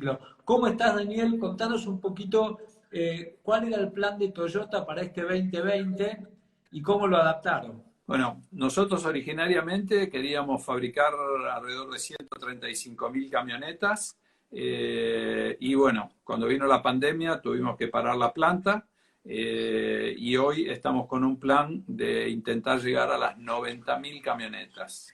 ciclo. ¿Cómo estás, Daniel? Contanos un poquito cuál era el plan de Toyota para este 2020 y cómo lo adaptaron. Bueno, nosotros originariamente queríamos fabricar alrededor de 135.000 camionetas y bueno, cuando vino la pandemia tuvimos que parar la planta y hoy estamos con un plan de intentar llegar a las 90.000 camionetas.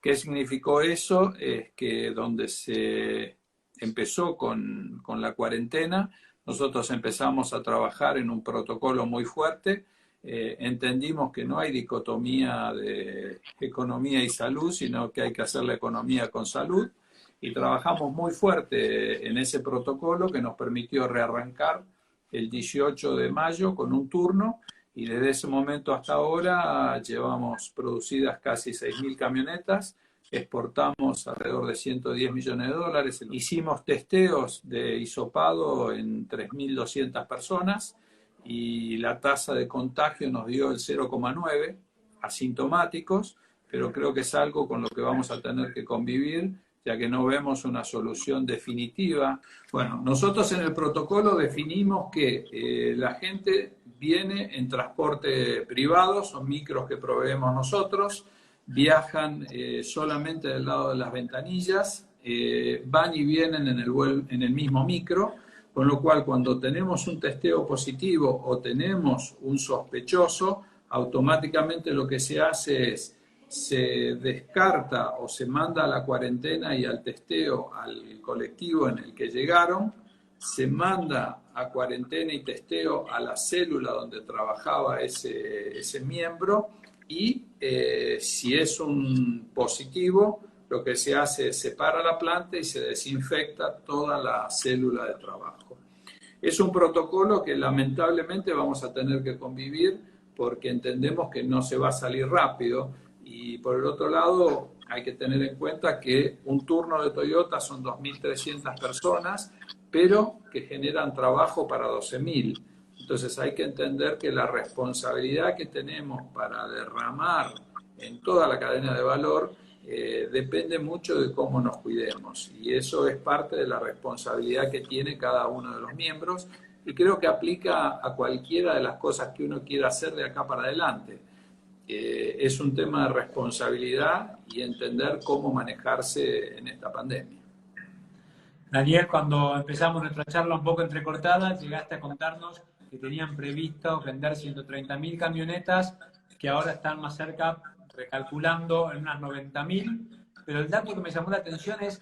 ¿Qué significó eso? Es que donde se empezó con la cuarentena, nosotros empezamos a trabajar en un protocolo muy fuerte. Entendimos que no hay dicotomía de economía y salud, sino que hay que hacer la economía con salud. Y trabajamos muy fuerte en ese protocolo que nos permitió rearrancar el 18 de mayo con un turno. Y desde ese momento hasta ahora llevamos producidas casi 6.000 camionetas, exportamos alrededor de 110 millones de dólares. Hicimos testeos de hisopado en 3.200 personas y la tasa de contagio nos dio el 0,9, asintomáticos, pero creo que es algo con lo que vamos a tener que convivir, ya que no vemos una solución definitiva. Bueno, nosotros en el protocolo definimos que la gente viene en transporte privado, son micros que proveemos nosotros, viajan solamente del lado de las ventanillas, van y vienen en el mismo micro, con lo cual cuando tenemos un testeo positivo o tenemos un sospechoso, automáticamente lo que se hace es se descarta o se manda a la cuarentena y al testeo al colectivo en el que llegaron, se manda a cuarentena y testeo a la célula donde trabajaba ese miembro y si es un positivo, lo que se hace es separa la planta y se desinfecta toda la célula de trabajo. Es un protocolo que lamentablemente vamos a tener que convivir porque entendemos que no se va a salir rápido. Y por el otro lado, hay que tener en cuenta que un turno de Toyota son 2.300 personas, pero que generan trabajo para 12.000. Entonces hay que entender que la responsabilidad que tenemos para derramar en toda la cadena de valor depende mucho de cómo nos cuidemos. Y eso es parte de la responsabilidad que tiene cada uno de los miembros y creo que aplica a cualquiera de las cosas que uno quiera hacer de acá para adelante. Es un tema de responsabilidad y entender cómo manejarse en esta pandemia. Daniel, cuando empezamos nuestra charla un poco entrecortada, llegaste a contarnos que tenían previsto vender 130.000 camionetas, que ahora están más cerca, recalculando, en unas 90.000. Pero el dato que me llamó la atención es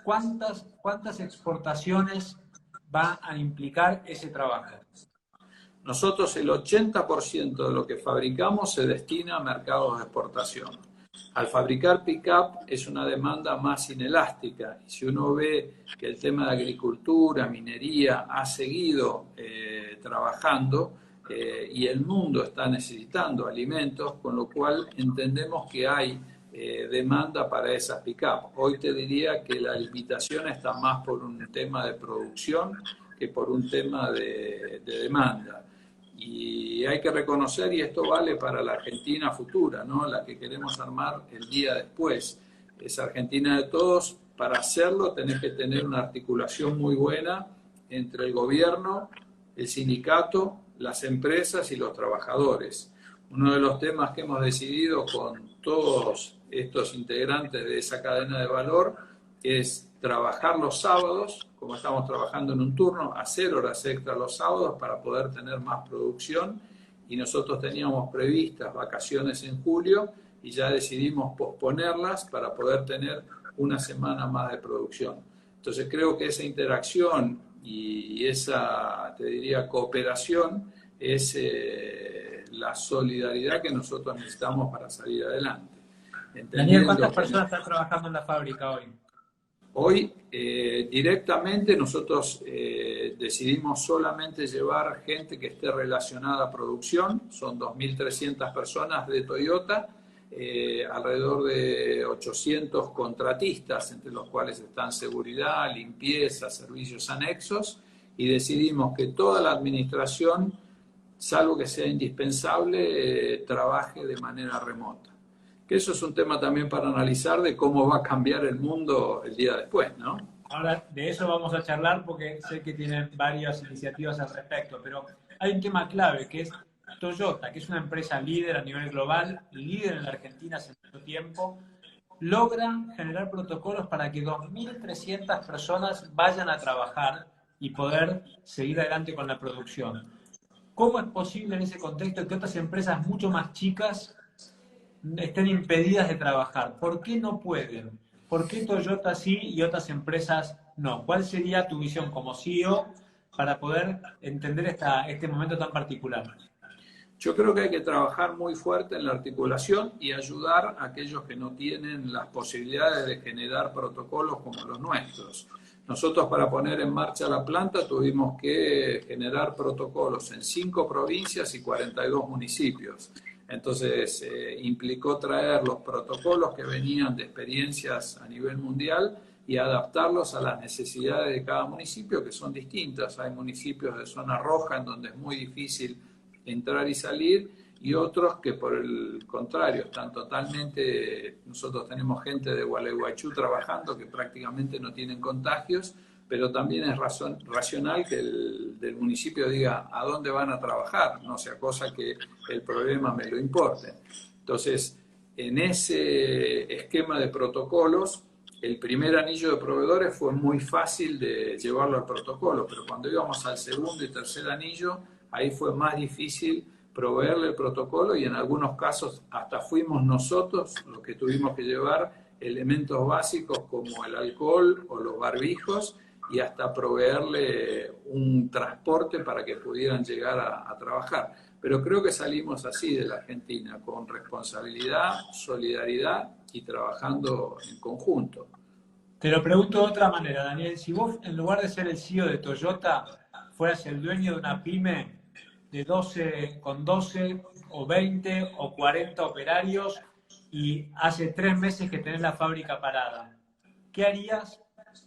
cuántas exportaciones va a implicar ese trabajo. Nosotros el 80% de lo que fabricamos se destina a mercados de exportación. Al fabricar pick-up es una demanda más inelástica y si uno ve que el tema de agricultura, minería ha seguido trabajando y el mundo está necesitando alimentos, con lo cual entendemos que hay demanda para esas pick-up. Hoy te diría que la limitación está más por un tema de producción que por un tema de demanda. Y hay que reconocer, y esto vale para la Argentina futura, ¿no? La que queremos armar el día después. Es Argentina de todos. Para hacerlo tenés que tener una articulación muy buena entre el gobierno, el sindicato, las empresas y los trabajadores. Uno de los temas que hemos decidido con todos estos integrantes de esa cadena de valor es trabajar los sábados, como estamos trabajando en un turno, hacer horas extra los sábados para poder tener más producción y nosotros teníamos previstas vacaciones en julio y ya decidimos posponerlas para poder tener una semana más de producción. Entonces creo que esa interacción y esa, te diría, cooperación es la solidaridad que nosotros necesitamos para salir adelante. Daniel, ¿cuántas personas están trabajando en la fábrica hoy? Hoy directamente nosotros decidimos solamente llevar gente que esté relacionada a producción, son 2.300 personas de Toyota, alrededor de 800 contratistas, entre los cuales están seguridad, limpieza, servicios anexos, y decidimos que toda la administración, salvo que sea indispensable, trabaje de manera remota. Que eso es un tema también para analizar de cómo va a cambiar el mundo el día después, ¿no? Ahora, de eso vamos a charlar porque sé que tienen varias iniciativas al respecto, pero hay un tema clave que es Toyota, que es una empresa líder a nivel global, líder en la Argentina hace mucho tiempo, logra generar protocolos para que 2.300 personas vayan a trabajar y poder seguir adelante con la producción. ¿Cómo es posible en ese contexto que otras empresas mucho más chicas estén impedidas de trabajar? ¿Por qué no pueden? ¿Por qué Toyota sí y otras empresas no? ¿Cuál sería tu visión como CEO para poder entender este momento tan particular? Yo creo que hay que trabajar muy fuerte en la articulación y ayudar a aquellos que no tienen las posibilidades de generar protocolos como los nuestros. Nosotros para poner en marcha la planta tuvimos que generar protocolos en 5 provincias y 42 municipios. Entonces implicó traer los protocolos que venían de experiencias a nivel mundial y adaptarlos a las necesidades de cada municipio, que son distintas. Hay municipios de zona roja en donde es muy difícil entrar y salir, y otros que por el contrario están totalmente, nosotros tenemos gente de Gualeguaychú trabajando que prácticamente no tienen contagios, pero también es racional que el del municipio diga a dónde van a trabajar, no sea cosa que el problema me lo importe. Entonces, en ese esquema de protocolos, el primer anillo de proveedores fue muy fácil de llevarlo al protocolo, pero cuando íbamos al segundo y tercer anillo, ahí fue más difícil proveerle el protocolo y en algunos casos hasta fuimos nosotros los que tuvimos que llevar elementos básicos como el alcohol o los barbijos y hasta proveerle un transporte para que pudieran llegar a trabajar. Pero creo que salimos así de la Argentina, con responsabilidad, solidaridad y trabajando en conjunto. Te lo pregunto de otra manera, Daniel. Si vos, en lugar de ser el CEO de Toyota, fueras el dueño de una pyme de 12, con 12 o 20 o 40 operarios y hace 3 meses que tenés la fábrica parada, ¿qué harías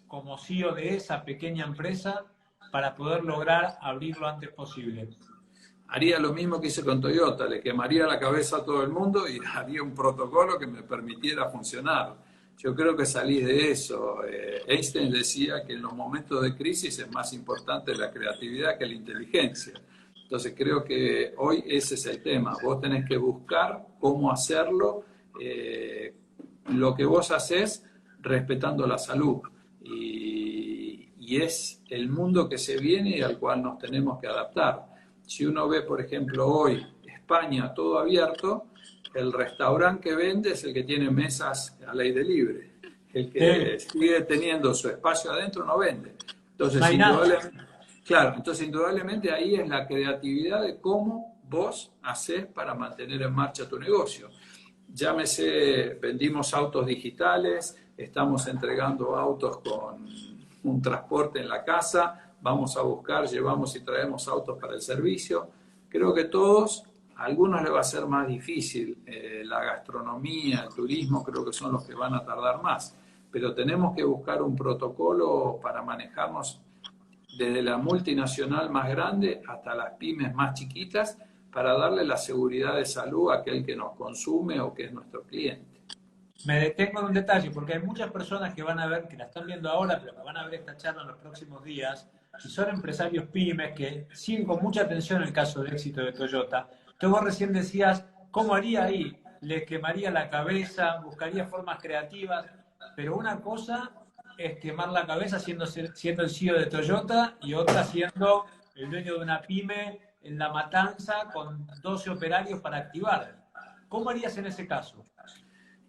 como CEO de esa pequeña empresa para poder lograr abrir lo antes posible? Haría lo mismo que hice con Toyota, le quemaría la cabeza a todo el mundo y haría un protocolo que me permitiera funcionar. Yo creo que salí de eso. Einstein decía que en los momentos de crisis es más importante la creatividad que la inteligencia. Entonces creo que hoy ese es el tema. Vos tenés que buscar cómo hacerlo, lo que vos haces respetando la salud. Y es el mundo que se viene y al cual nos tenemos que adaptar. Si uno ve, por ejemplo, hoy España todo abierto, el restaurante que vende es el que tiene mesas al aire libre. El que sigue teniendo su espacio adentro no vende. Entonces, No hay nada. claro, entonces indudablemente ahí es la creatividad de cómo vos haces para mantener en marcha tu negocio. Llámese, vendimos autos digitales, estamos entregando autos con un transporte en la casa, vamos a buscar, llevamos y traemos autos para el servicio. Creo que todos, a algunos les va a ser más difícil, la gastronomía, el turismo, creo que son los que van a tardar más, pero tenemos que buscar un protocolo para manejarnos desde la multinacional más grande hasta las pymes más chiquitas para darle la seguridad de salud a aquel que nos consume o que es nuestro cliente. Me detengo en un detalle, porque hay muchas personas que van a ver, que la están viendo ahora, pero que van a ver esta charla en los próximos días, y son empresarios pymes que siguen con mucha atención el caso de éxito de Toyota. Tú vos recién decías, ¿cómo haría ahí? Les quemaría la cabeza, buscaría formas creativas, pero una cosa es quemar la cabeza siendo el CEO de Toyota y otra siendo el dueño de una pyme en La Matanza con 12 operarios para activar. ¿Cómo harías en ese caso?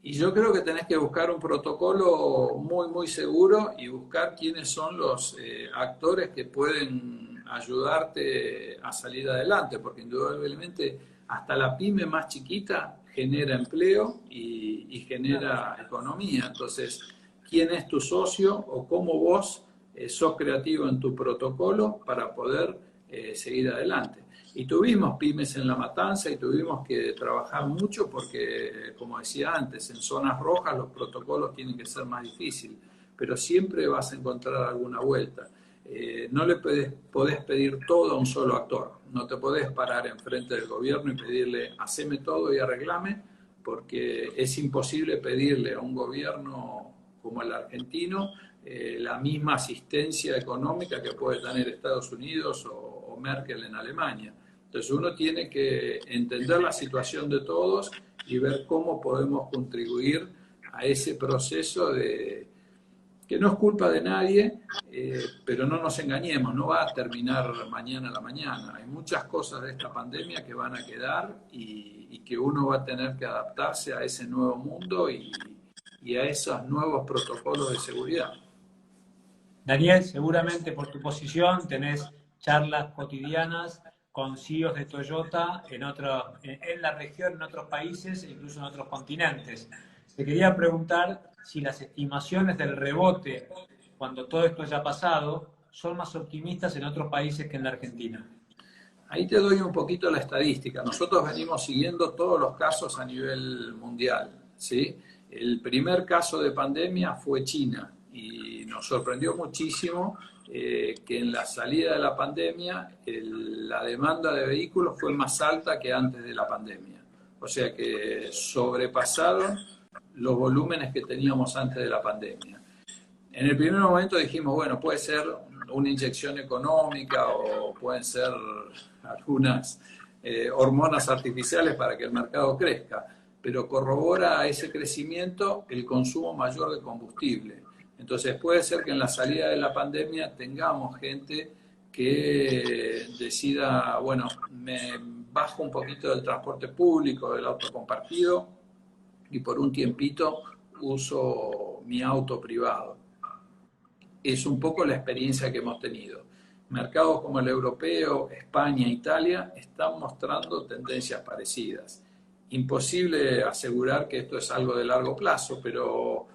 Y yo creo que tenés que buscar un protocolo muy, muy seguro y buscar quiénes son los actores que pueden ayudarte a salir adelante, porque indudablemente hasta la pyme más chiquita genera empleo y genera economía. Entonces, ¿quién es tu socio o cómo vos sos creativo en tu protocolo para poder seguir adelante? Y tuvimos pymes en La Matanza y tuvimos que trabajar mucho porque, como decía antes, en zonas rojas los protocolos tienen que ser más difíciles, pero siempre vas a encontrar alguna vuelta. No le podés pedir todo a un solo actor, no te podés parar enfrente del gobierno y pedirle, haceme todo y arreglame, porque es imposible pedirle a un gobierno como el argentino la misma asistencia económica que puede tener Estados Unidos o Merkel en Alemania. Entonces uno tiene que entender la situación de todos y ver cómo podemos contribuir a ese proceso que no es culpa de nadie, pero no nos engañemos, no va a terminar mañana a la mañana. Hay muchas cosas de esta pandemia que van a quedar y que uno va a tener que adaptarse a ese nuevo mundo y a esos nuevos protocolos de seguridad. Daniel, seguramente por tu posición tenés charlas cotidianas con CEOs de Toyota en la región, en otros países e incluso en otros continentes. Te quería preguntar si las estimaciones del rebote, cuando todo esto haya pasado, son más optimistas en otros países que en la Argentina. Ahí te doy un poquito la estadística. Nosotros venimos siguiendo todos los casos a nivel mundial, ¿sí? El primer caso de pandemia fue China y nos sorprendió muchísimo que en la salida de la pandemia la demanda de vehículos fue más alta que antes de la pandemia. O sea que sobrepasaron los volúmenes que teníamos antes de la pandemia. En el primer momento dijimos, bueno, puede ser una inyección económica o pueden ser algunas hormonas artificiales para que el mercado crezca, pero corrobora ese crecimiento el consumo mayor de combustible. Entonces puede ser que en la salida de la pandemia tengamos gente que decida, bueno, me bajo un poquito del transporte público, del auto compartido y por un tiempito uso mi auto privado. Es un poco la experiencia que hemos tenido. Mercados como el europeo, España, Italia están mostrando tendencias parecidas. Imposible asegurar que esto es algo de largo plazo, pero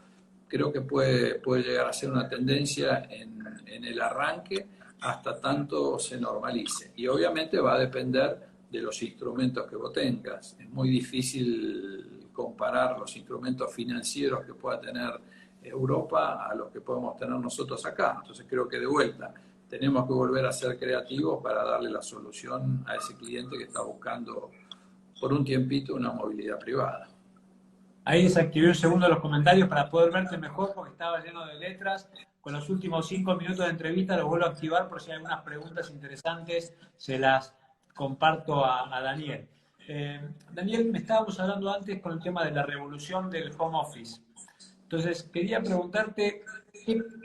creo que puede llegar a ser una tendencia en el arranque hasta tanto se normalice. Y obviamente va a depender de los instrumentos que vos tengas. Es muy difícil comparar los instrumentos financieros que pueda tener Europa a los que podemos tener nosotros acá. Entonces creo que de vuelta tenemos que volver a ser creativos para darle la solución a ese cliente que está buscando por un tiempito una movilidad privada. Ahí desactivé un segundo los comentarios para poder verte mejor porque estaba lleno de letras. Con los últimos 5 minutos de entrevista los vuelvo a activar por si hay algunas preguntas interesantes, se las comparto a Daniel. Daniel, me estábamos hablando antes con el tema de la revolución del home office. Entonces, quería preguntarte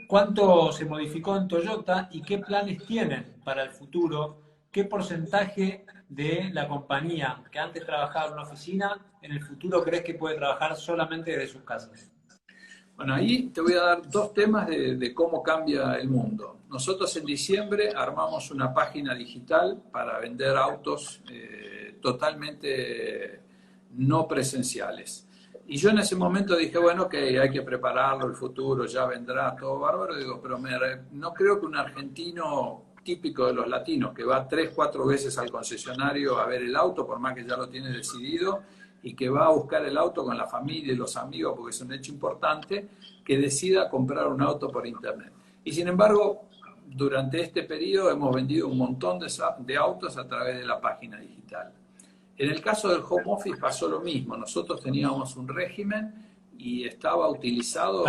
cuánto se modificó en Toyota y qué planes tienen para el futuro, qué porcentaje de la compañía que antes trabajaba en una oficina, en el futuro crees que puede trabajar solamente desde sus casas. Bueno, ahí te voy a dar 2 temas de cómo cambia el mundo. Nosotros en diciembre armamos una página digital para vender autos totalmente no presenciales. Y yo en ese momento dije, bueno, que hay que prepararlo, el futuro ya vendrá, todo bárbaro. Digo, pero no creo que un argentino típico de los latinos, que va 3, 4 veces al concesionario a ver el auto, por más que ya lo tiene decidido, y que va a buscar el auto con la familia y los amigos, porque es un hecho importante, que decida comprar un auto por internet. Y sin embargo, durante este periodo hemos vendido un montón de autos a través de la página digital. En el caso del home office pasó lo mismo. Nosotros teníamos un régimen y estaba utilizado...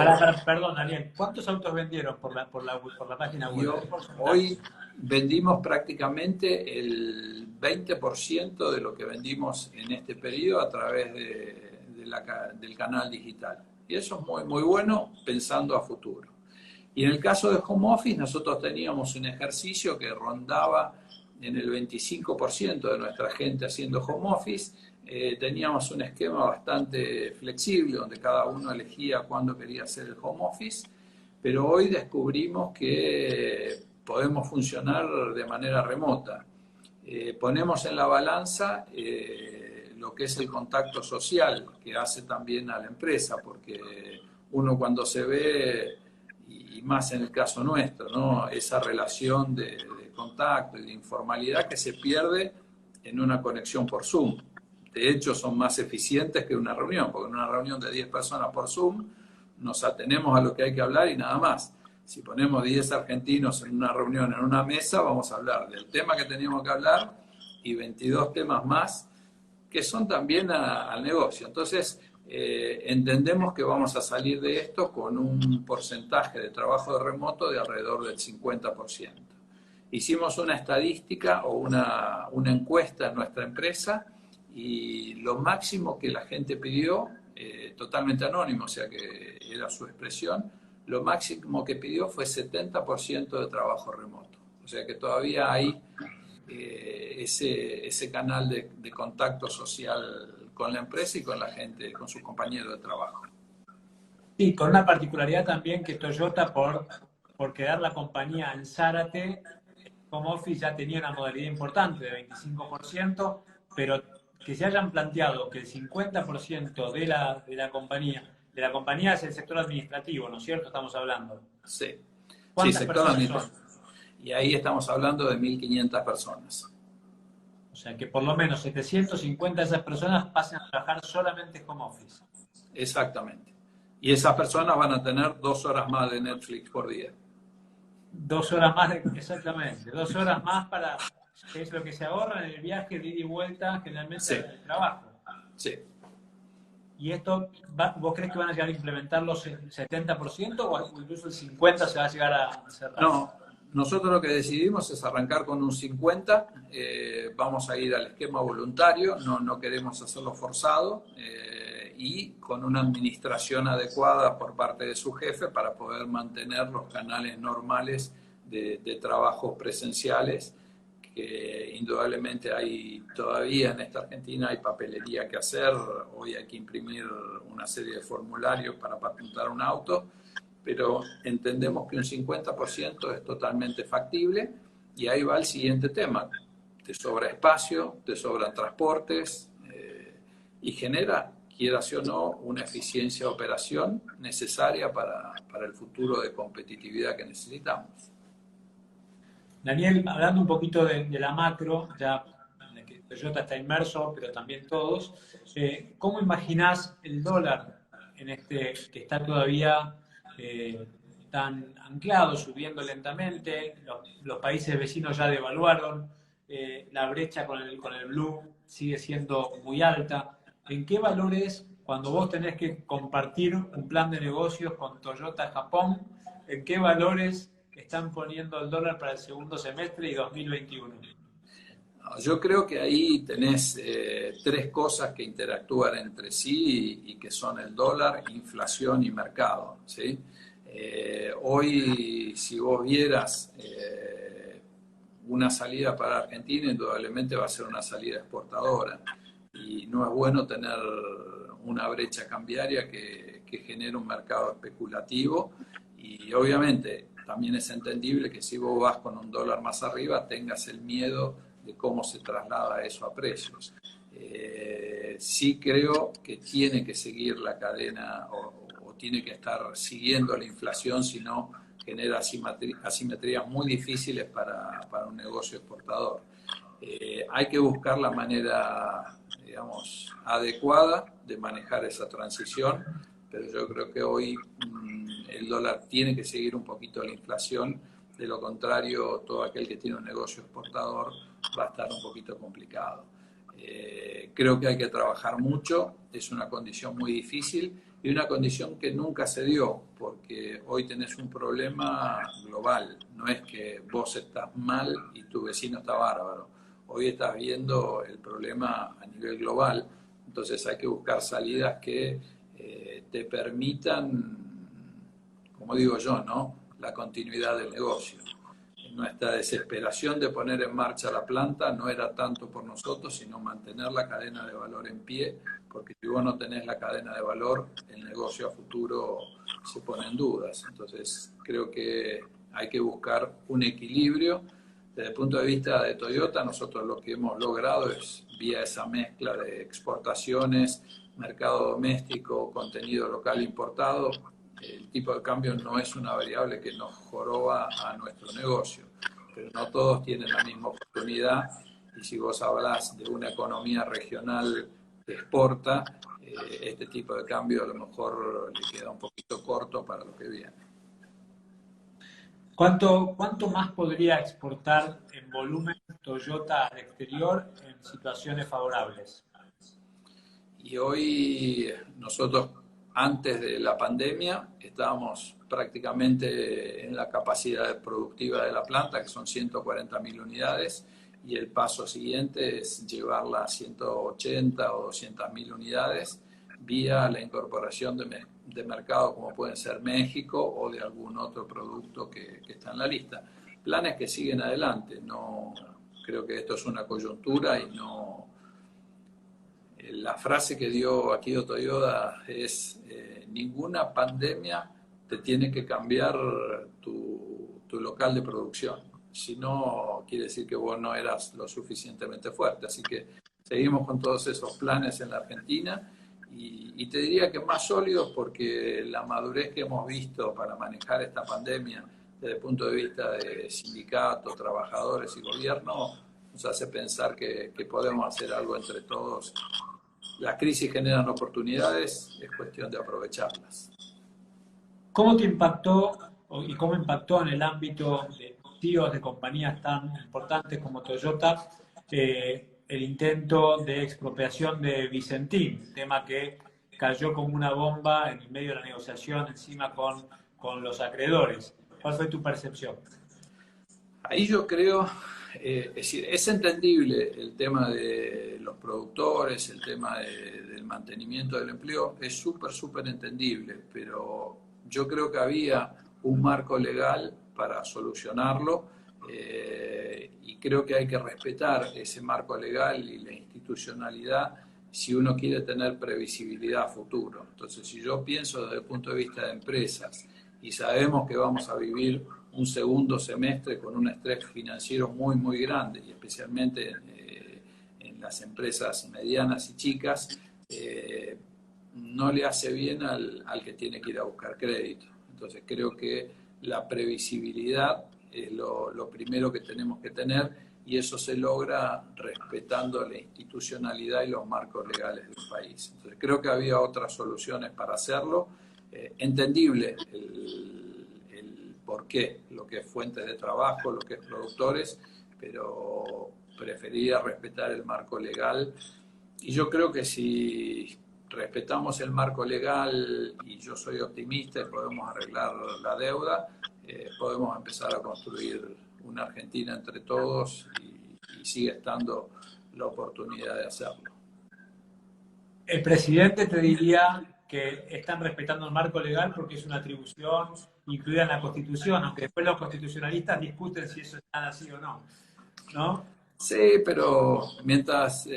Perdón, Daniel, ¿cuántos autos vendieron por la página web? Hoy vendimos prácticamente el 20% de lo que vendimos en este periodo a través del canal digital. Y eso es muy, muy bueno pensando a futuro. Y en el caso de home office, nosotros teníamos un ejercicio que rondaba en el 25% de nuestra gente haciendo home office. Teníamos un esquema bastante flexible donde cada uno elegía cuándo quería hacer el home office, pero hoy descubrimos que podemos funcionar de manera remota. Ponemos en la balanza lo que es el contacto social que hace también a la empresa, porque uno cuando se ve, y más en el caso nuestro, ¿no? Esa relación de contacto y de informalidad que se pierde en una conexión por Zoom. De hecho, son más eficientes que una reunión, porque en una reunión de 10 personas por Zoom nos atenemos a lo que hay que hablar y nada más. Si ponemos 10 argentinos en una reunión, en una mesa, vamos a hablar del tema que teníamos que hablar y 22 temas más que son también al negocio. Entonces, entendemos que vamos a salir de esto con un porcentaje de trabajo de remoto de alrededor del 50%. Hicimos una estadística o una encuesta en nuestra empresa y lo máximo que la gente pidió, totalmente anónimo, o sea que era su expresión, lo máximo que pidió fue 70% de trabajo remoto. O sea que todavía hay ese canal de contacto social con la empresa y con la gente, con sus compañeros de trabajo. Sí, con una particularidad también que Toyota, por quedar la compañía en Zárate, Home Office ya tenía una modalidad importante de 25%, pero que se hayan planteado que el 50% de la compañía es el sector administrativo, ¿no es cierto? Estamos hablando. Sí, sí, ¿Cuántas sector personas son? administrativo. Y ahí estamos hablando de 1.500 personas. O sea, que por lo menos 750 de esas personas pasan a trabajar solamente home office. Exactamente. Y esas personas van a tener 2 horas más de Netflix por día. 2 horas más, exactamente. 2 horas más para, que es lo que se ahorra en el viaje de ida y vuelta, generalmente Sí, al trabajo. sí. ¿Y esto, vos crees que van a llegar a implementarlo el 70% o incluso el 50% se va a llegar a cerrar? No, nosotros lo que decidimos es arrancar con un 50, vamos a ir al esquema voluntario, no queremos hacerlo forzado, y con una administración adecuada por parte de su jefe para poder mantener los canales normales de trabajos presenciales, que indudablemente hay todavía en esta Argentina, hay papelería que hacer, hoy hay que imprimir una serie de formularios para patentar un auto, pero entendemos que un 50% es totalmente factible y ahí va el siguiente tema. Te sobra espacio, te sobran transportes y genera, quieras o no, una eficiencia de operación necesaria para el futuro de competitividad que necesitamos. Daniel, hablando un poquito de la macro, ya en la que Toyota está inmerso, pero también todos, ¿cómo imaginás el dólar en este que está todavía tan anclado, subiendo lentamente? Los países vecinos ya devaluaron, la brecha con el blue sigue siendo muy alta. ¿En qué valores, cuando vos tenés que compartir un plan de negocios con Toyota Japón, en qué valores están poniendo el dólar para el segundo semestre y 2021? Yo creo que ahí tenés 3 cosas que interactúan entre sí y que son el dólar, inflación y mercado, ¿sí? Hoy, si vos vieras una salida para Argentina, indudablemente va a ser una salida exportadora. Y no es bueno tener una brecha cambiaria que genere un mercado especulativo. Y obviamente también es entendible que si vos vas con un dólar más arriba, tengas el miedo de cómo se traslada eso a precios. Sí creo que tiene que seguir la cadena o tiene que estar siguiendo la inflación, si no genera asimetrías muy difíciles para un negocio exportador. Hay que buscar la manera, digamos, adecuada de manejar esa transición, pero yo creo que hoy el dólar tiene que seguir un poquito la inflación, de lo contrario todo aquel que tiene un negocio exportador va a estar un poquito complicado. Creo que hay que trabajar mucho, es una condición muy difícil y una condición que nunca se dio, porque hoy tenés un problema global, no es que vos estás mal y tu vecino está bárbaro, hoy estás viendo el problema a nivel global, entonces hay que buscar salidas que te permitan, como digo yo, ¿no?, la continuidad del negocio. Nuestra desesperación de poner en marcha la planta no era tanto por nosotros, sino mantener la cadena de valor en pie, porque si vos no tenés la cadena de valor, el negocio a futuro se pone en dudas. Entonces, creo que hay que buscar un equilibrio. Desde el punto de vista de Toyota, nosotros lo que hemos logrado es, vía esa mezcla de exportaciones, mercado doméstico, contenido local importado, el tipo de cambio no es una variable que nos joroba a nuestro negocio, pero no todos tienen la misma oportunidad y si vos hablás de una economía regional que exporta, este tipo de cambio a lo mejor le queda un poquito corto para lo que viene. ¿Cuánto más podría exportar en volumen Toyota al exterior en situaciones favorables? Y hoy nosotros, antes de la pandemia, estábamos prácticamente en la capacidad productiva de la planta, que son 140.000 unidades, y el paso siguiente es llevarla a 180 o 200.000 unidades vía la incorporación de mercados como pueden ser México o de algún otro producto que está en la lista. Planes que siguen adelante. No, creo que esto es una coyuntura y no... La frase que dio Akio Toyoda es ninguna pandemia te tiene que cambiar tu local de producción. Si no, quiere decir que vos no eras lo suficientemente fuerte. Así que seguimos con todos esos planes en la Argentina y te diría que más sólidos porque la madurez que hemos visto para manejar esta pandemia desde el punto de vista de sindicatos, trabajadores y gobierno nos hace pensar que podemos hacer algo entre todos. Las crisis generan oportunidades, es cuestión de aprovecharlas. ¿Cómo te impactó y cómo impactó en el ámbito de CEOs de compañías tan importantes como Toyota el intento de expropiación de Vicentín, tema que cayó como una bomba en el medio de la negociación encima con los acreedores? ¿Cuál fue tu percepción? Ahí yo creo, es decir, es entendible el tema de los productores, el tema del mantenimiento del empleo, es súper entendible, pero yo creo que había un marco legal para solucionarlo y creo que hay que respetar ese marco legal y la institucionalidad si uno quiere tener previsibilidad a futuro. Entonces, si yo pienso desde el punto de vista de empresas y sabemos que vamos a vivir un segundo semestre con un estrés financiero muy grande, y especialmente en las empresas medianas y chicas, no le hace bien al que tiene que ir a buscar crédito. Entonces creo que la previsibilidad es lo primero que tenemos que tener y eso se logra respetando la institucionalidad y los marcos legales del país. Entonces creo que había otras soluciones para hacerlo. Entendible el por qué, lo que es fuentes de trabajo, lo que es productores, pero prefería respetar el marco legal. Y yo creo que si respetamos el marco legal y yo soy optimista y podemos arreglar la deuda, podemos empezar a construir una Argentina entre todos y sigue estando la oportunidad de hacerlo. El presidente te diría que están respetando el marco legal porque es una atribución incluida en la Constitución, aunque después los constitucionalistas discuten si eso está así o no, ¿no? Sí, pero mientras...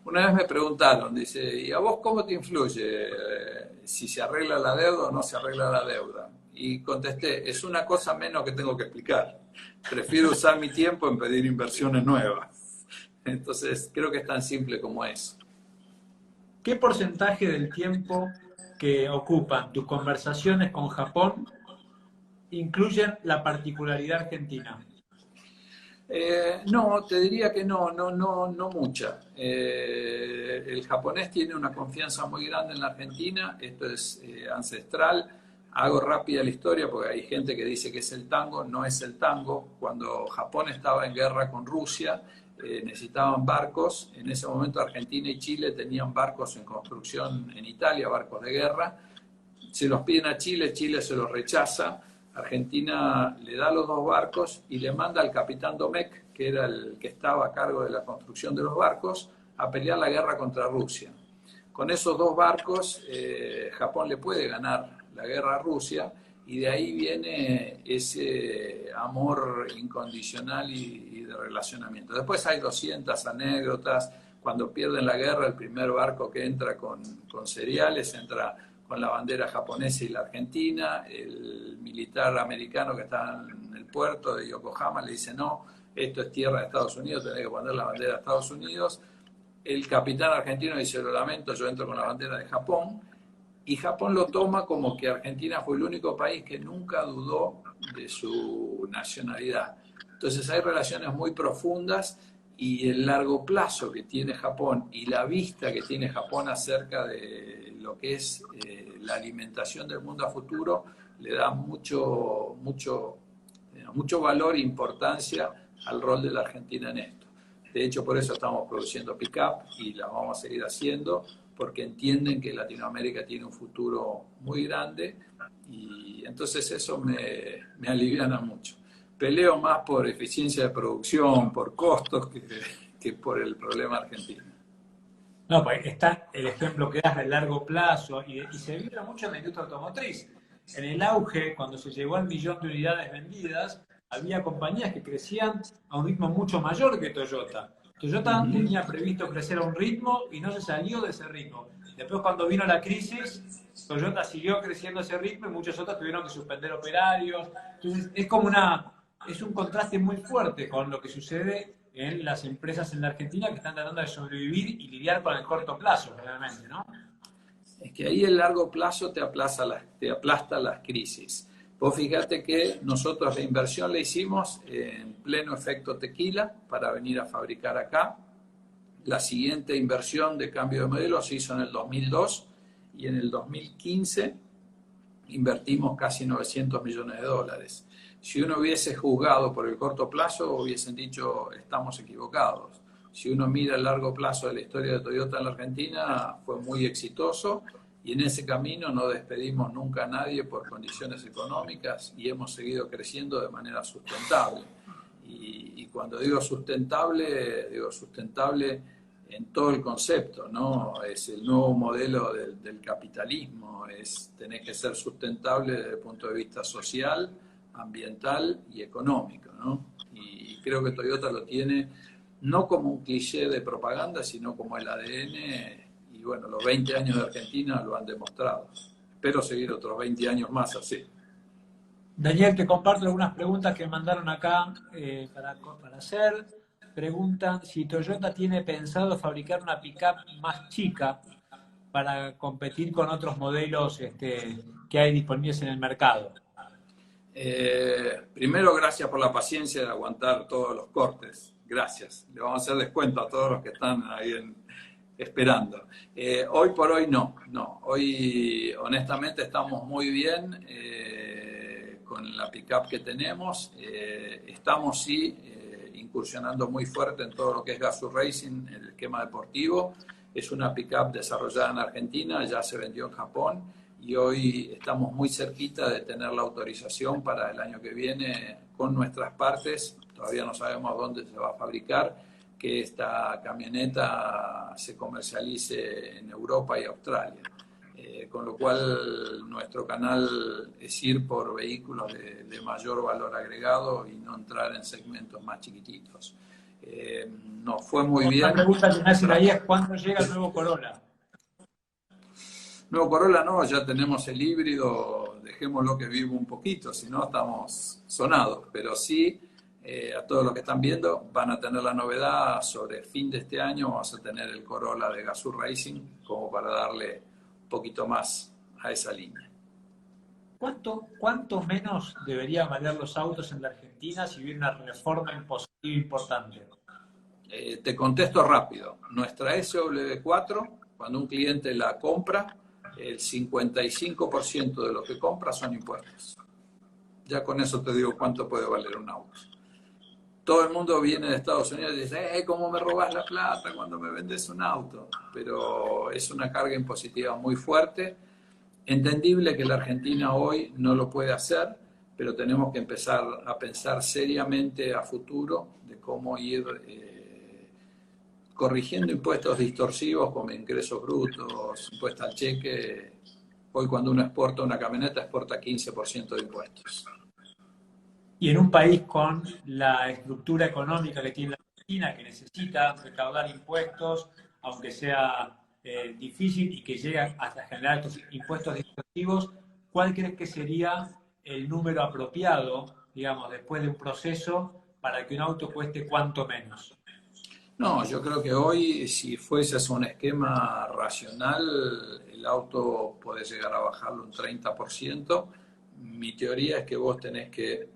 una vez me preguntaron, dice, ¿y a vos cómo te influye si se arregla la deuda o no se arregla la deuda? Y contesté, es una cosa menos que tengo que explicar. Prefiero usar mi tiempo en pedir inversiones nuevas. Entonces, creo que es tan simple como eso. ¿Qué porcentaje del tiempo que ocupan tus conversaciones con Japón incluyen la particularidad argentina? No, te diría que no mucha. El japonés tiene una confianza muy grande en la Argentina, esto es ancestral. Hago rápida la historia porque hay gente que dice que es el tango, no es el tango. Cuando Japón estaba en guerra con Rusia, necesitaban barcos. En ese momento Argentina y Chile tenían barcos en construcción en Italia, barcos de guerra. Se los piden a Chile, Chile se los rechaza. Argentina le da los dos barcos y le manda al capitán Domecq, que era el que estaba a cargo de la construcción de los barcos, a pelear la guerra contra Rusia. Con esos dos barcos, Japón le puede ganar la guerra a Rusia y de ahí viene ese amor incondicional y de relacionamiento. Después hay 200 anécdotas. Cuando pierden la guerra, el primer barco que entra con cereales entra con la bandera japonesa y la argentina. El militar americano que está en el puerto de Yokohama le dice, no, esto es tierra de Estados Unidos, tenés que poner la bandera de Estados Unidos. El capitán argentino dice, lo lamento, yo entro con la bandera de Japón. Y Japón lo toma como que Argentina fue el único país que nunca dudó de su nacionalidad. Entonces hay relaciones muy profundas y el largo plazo que tiene Japón y la vista que tiene Japón acerca de lo que es la alimentación del mundo a futuro le da mucho valor e importancia al rol de la Argentina en esto. De hecho, por eso estamos produciendo pick-up y la vamos a seguir haciendo, porque entienden que Latinoamérica tiene un futuro muy grande y entonces eso me aliviana mucho. Peleo más por eficiencia de producción, por costos, que por el problema argentino. No, pues está el ejemplo que das del largo plazo y se vibra mucho en la industria automotriz. En el auge, cuando se llegó al millón de unidades vendidas, había compañías que crecían a un ritmo mucho mayor que Toyota. Toyota tenía previsto crecer a un ritmo y no se salió de ese ritmo. Después, cuando vino la crisis, Toyota siguió creciendo a ese ritmo y muchos otros tuvieron que suspender operarios. Entonces, es un contraste muy fuerte con lo que sucede en las empresas en la Argentina que están tratando de sobrevivir y lidiar con el corto plazo, realmente, ¿no? Es que ahí el largo plazo te aplasta las crisis. Vos fíjate que nosotros la inversión la hicimos en pleno efecto tequila para venir a fabricar acá. La siguiente inversión de cambio de modelo se hizo en el 2002 y en el 2015 invertimos casi 900 millones de dólares. Si uno hubiese juzgado por el corto plazo, hubiesen dicho estamos equivocados. Si uno mira el largo plazo de la historia de Toyota en la Argentina, fue muy exitoso y en ese camino no despedimos nunca a nadie por condiciones económicas y hemos seguido creciendo de manera sustentable. Y cuando digo sustentable en todo el concepto, ¿no? Es el nuevo modelo del capitalismo, tenés que ser sustentable desde el punto de vista social, ambiental y económico, ¿no? Y creo que Toyota lo tiene no como un cliché de propaganda, sino como el ADN, y bueno, los 20 años de Argentina lo han demostrado. Espero seguir otros 20 años más así. Daniel, te comparto algunas preguntas que me mandaron acá para hacer. Preguntan si Toyota tiene pensado fabricar una pickup más chica para competir con otros modelos que hay disponibles en el mercado. Primero, gracias por la paciencia de aguantar todos los cortes. Gracias. Le vamos a hacer descuento a todos los que están ahí esperando. Hoy por hoy no. Hoy honestamente estamos muy bien con la pickup que tenemos. Estamos incursionando muy fuerte en todo lo que es Gazoo Racing, el esquema deportivo. Es una pickup desarrollada en Argentina, ya se vendió en Japón y hoy estamos muy cerquita de tener la autorización para el año que viene con nuestras partes. Todavía no sabemos dónde se va a fabricar, que esta camioneta se comercialice en Europa y Australia. Con lo cual nuestro canal es ir por vehículos de mayor valor agregado y no entrar en segmentos más chiquititos. Nos fue muy bien. La pregunta que me hacen ahí es ¿cuándo llega el nuevo Corolla? Nuevo Corolla no, ya tenemos el híbrido, dejémoslo que viva un poquito, si no estamos sonados, pero sí, a todos los que están viendo van a tener la novedad sobre fin de este año, vamos a tener el Corolla de Gazoo Racing como para darle un poquito más a esa línea. ¿Cuánto menos deberían valer los autos en la Argentina si hubiera una reforma impositiva importante? Te contesto rápido. Nuestra SW4, cuando un cliente la compra, el 55% de lo que compra son impuestos. Ya con eso te digo cuánto puede valer un auto. Todo el mundo viene de Estados Unidos y dice, ¿cómo me robas la plata cuando me vendes un auto? Pero es una carga impositiva muy fuerte. Entendible que la Argentina hoy no lo puede hacer, pero tenemos que empezar a pensar seriamente a futuro de cómo ir corrigiendo impuestos distorsivos como ingresos brutos, impuestos al cheque. Hoy cuando uno exporta una camioneta, exporta 15% de impuestos. Y en un país con la estructura económica que tiene la Argentina, que necesita recaudar impuestos, aunque sea difícil y que llega hasta generar estos impuestos distorsivos, ¿cuál crees que sería el número apropiado, digamos, después de un proceso para que un auto cueste cuánto menos? No, yo creo que hoy, si fueses un esquema racional, el auto puede llegar a bajarlo un 30%. Mi teoría es que vos tenés que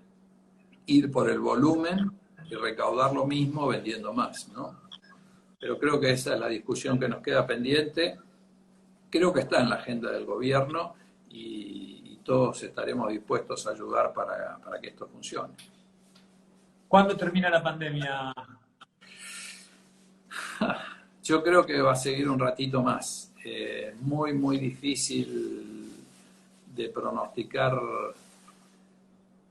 ir por el volumen y recaudar lo mismo vendiendo más, ¿no? Pero creo que esa es la discusión que nos queda pendiente. Creo que está en la agenda del gobierno y todos estaremos dispuestos a ayudar para que esto funcione. ¿Cuándo termina la pandemia? Yo creo que va a seguir un ratito más. Muy, muy difícil de pronosticar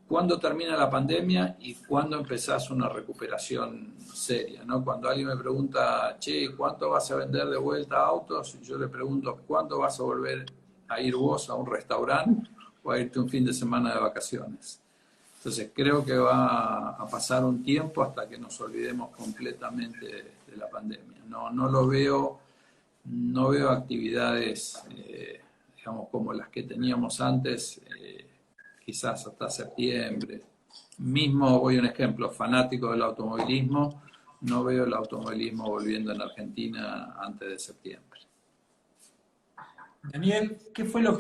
cuándo termina la pandemia y cuándo empezás una recuperación seria, ¿no? Cuando alguien me pregunta, che, ¿cuánto vas a vender de vuelta autos? Yo le pregunto, ¿cuándo vas a volver a ir vos a un restaurante o a irte un fin de semana de vacaciones? Entonces creo que va a pasar un tiempo hasta que nos olvidemos completamente de la pandemia. No lo veo, no veo actividades, digamos, como las que teníamos antes, quizás hasta septiembre. Mismo, voy a un ejemplo, fanático del automovilismo, no veo el automovilismo volviendo en Argentina antes de septiembre. Daniel, ¿qué fue lo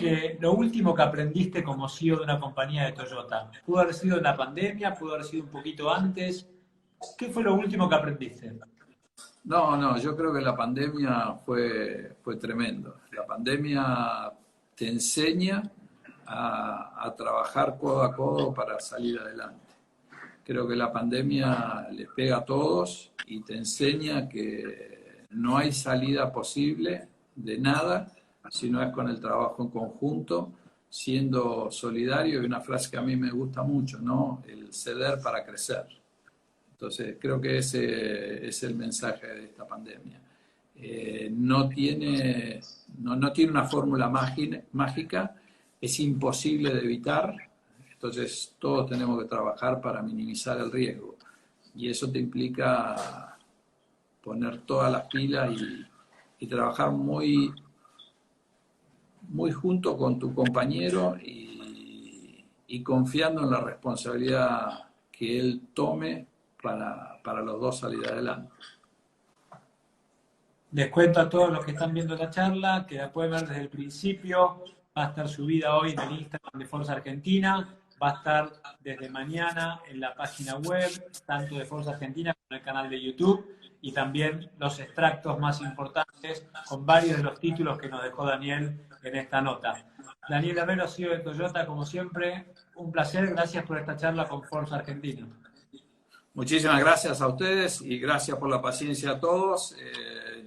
último que aprendiste como CEO de una compañía de Toyota? ¿Pudo haber sido en la pandemia? ¿Pudo haber sido un poquito antes? ¿Qué fue lo último que aprendiste? No, yo creo que la pandemia fue tremendo. La pandemia te enseña a trabajar codo a codo para salir adelante. Creo que la pandemia les pega a todos y te enseña que no hay salida posible de nada si no es con el trabajo en conjunto, siendo solidario, y una frase que a mí me gusta mucho, ¿no? El ceder para crecer. Entonces, creo que ese es el mensaje de esta pandemia. No tiene una fórmula mágica, es imposible de evitar, entonces todos tenemos que trabajar para minimizar el riesgo. Y eso te implica poner todas las pilas y trabajar muy, muy junto con tu compañero y confiando en la responsabilidad que él tome para los dos salir adelante. Les cuento a todos los que están viendo la charla que la pueden ver desde el principio. Va a estar subida hoy en el Instagram de Forza Argentina. Va a estar desde mañana en la página web, tanto de Forza Argentina como en el canal de YouTube. Y también los extractos más importantes con varios de los títulos que nos dejó Daniel en esta nota. Daniel Herrero, CEO de Toyota, como siempre, un placer. Gracias por esta charla con Forza Argentina. Muchísimas gracias a ustedes y gracias por la paciencia a todos.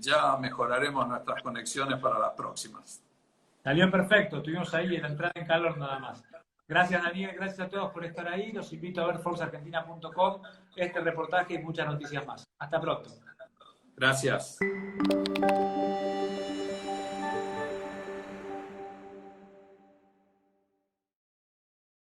Ya mejoraremos nuestras conexiones para las próximas. Salió perfecto, estuvimos ahí en la entrada en calor nada más. Gracias Daniel, gracias a todos por estar ahí. Los invito a ver forzaargentina.com, este reportaje y muchas noticias más. Hasta pronto. Gracias.